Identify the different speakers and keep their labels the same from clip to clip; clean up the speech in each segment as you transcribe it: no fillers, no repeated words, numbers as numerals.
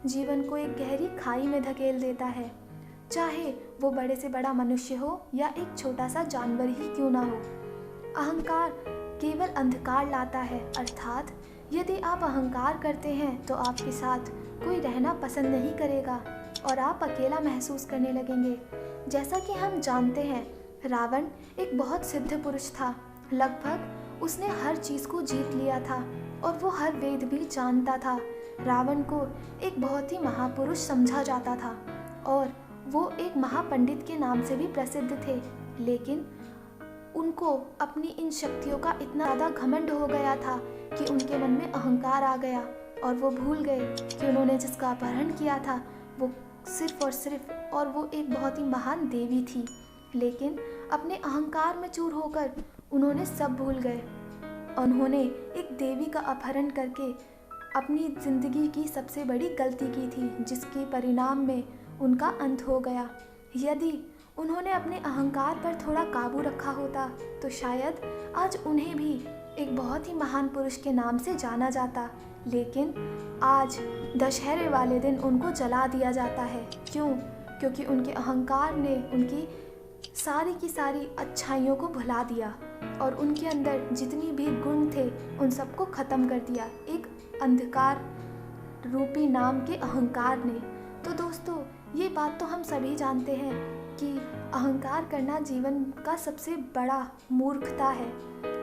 Speaker 1: जीवन को एक गहरी खाई में धकेल देता है, चाहे वो बड़े से बड़ा मनुष्य हो या एक छोटा सा जानवर ही क्यों ना हो। अहंकार केवल अंधकार लाता है, अर्थात यदि आप अहंकार करते हैं तो आपके साथ कोई रहना पसंद नहीं करेगा और आप अकेला महसूस करने लगेंगे। जैसा कि हम जानते हैं, रावण एक बहुत सिद्ध पुरुष था। लगभग उसने हर चीज़ को जीत लिया था और वो हर वेद भी जानता था। रावण को एक बहुत ही महापुरुष समझा जाता था और वो एक महापंडित के नाम से भी प्रसिद्ध थे। लेकिन उनको अपनी इन शक्तियों का इतना ज़्यादा घमंड हो गया था कि उनके मन में अहंकार आ गया और वो भूल गए कि उन्होंने जिसका अपहरण किया था वो सिर्फ और वो एक बहुत ही महान देवी थी। लेकिन अपने अहंकार में चूर होकर उन्होंने सब भूल गए। उन्होंने एक देवी का अपहरण करके अपनी ज़िंदगी की सबसे बड़ी गलती की थी, जिसके परिणाम में उनका अंत हो गया। यदि उन्होंने अपने अहंकार पर थोड़ा काबू रखा होता तो शायद आज उन्हें भी एक बहुत ही महान पुरुष के नाम से जाना जाता। लेकिन आज दशहरे वाले दिन उनको जला दिया जाता है। क्यों? क्योंकि उनके अहंकार ने उनकी सारी की सारी अच्छाइयों को भुला दिया और उनके अंदर जितनी भी गुण थे उन सबको ख़त्म कर दिया एक अंधकार रूपी नाम के अहंकार ने। तो दोस्तों, ये बात तो हम सभी जानते हैं कि अहंकार करना जीवन का सबसे बड़ा मूर्खता है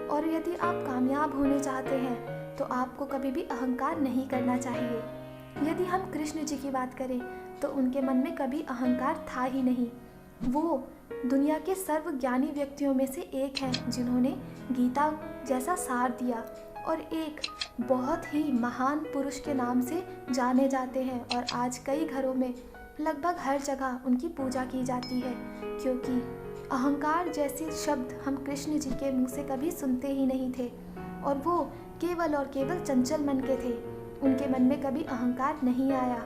Speaker 1: और यदि आप कामयाब होने चाहते हैं तो आपको कभी भी अहंकार नहीं करना चाहिए। यदि हम कृष्ण जी की बात करें तो उनके मन में कभी अहंकार था ही नहीं। वो दुनिया के सर्वज्ञानी व्यक्तियों में से एक हैं जिन्होंने गीता जैसा सार दिया और एक बहुत ही महान पुरुष के नाम से जाने जाते हैं और आज कई घरों में लगभग हर जगह उनकी पूजा की जाती है, क्योंकि अहंकार जैसे शब्द हम कृष्ण जी के मुंह से कभी सुनते ही नहीं थे और वो केवल और केवल चंचल मन के थे। उनके मन में कभी अहंकार नहीं आया।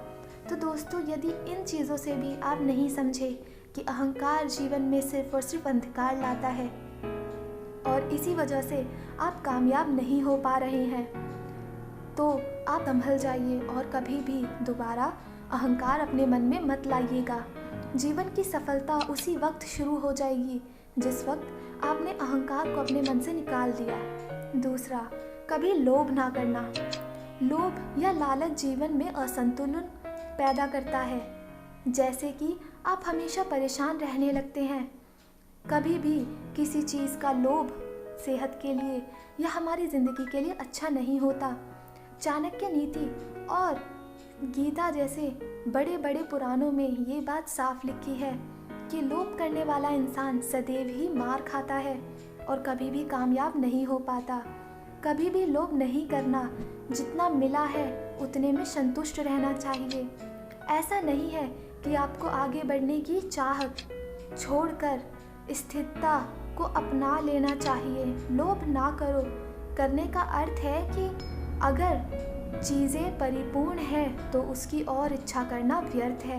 Speaker 1: तो दोस्तों, यदि इन चीज़ों से भी आप नहीं समझे कि अहंकार जीवन में सिर्फ और सिर्फ अंधकार लाता है और इसी वजह से आप कामयाब नहीं हो पा रहे हैं, तो आप संभल जाइए और कभी भी दोबारा अहंकार अपने मन में मत लाइएगा। जीवन की सफलता उसी वक्त शुरू हो जाएगी जिस वक्त आपने अहंकार को अपने मन से निकाल दिया। दूसरा, कभी लोभ ना करना। लोभ या लालच जीवन में असंतुलन पैदा करता है। जैसे कि आप हमेशा परेशान रहने लगते हैं। कभी भी किसी चीज़ का लोभ सेहत के लिए या हमारी ज़िंदगी के लिए अच्छा नहीं होता। चाणक्य नीति और गीता जैसे बड़े बड़े पुराणों में ये बात साफ लिखी है कि लोभ करने वाला इंसान सदैव ही मार खाता है और कभी भी कामयाब नहीं हो पाता। कभी भी लोभ नहीं करना, जितना मिला है उतने में संतुष्ट रहना चाहिए। ऐसा नहीं है कि आपको आगे बढ़ने की चाहत छोड़कर स्थिरता को अपना लेना चाहिए। लोभ ना करो करने का अर्थ है कि अगर चीज़ें परिपूर्ण हैं तो उसकी और इच्छा करना व्यर्थ है।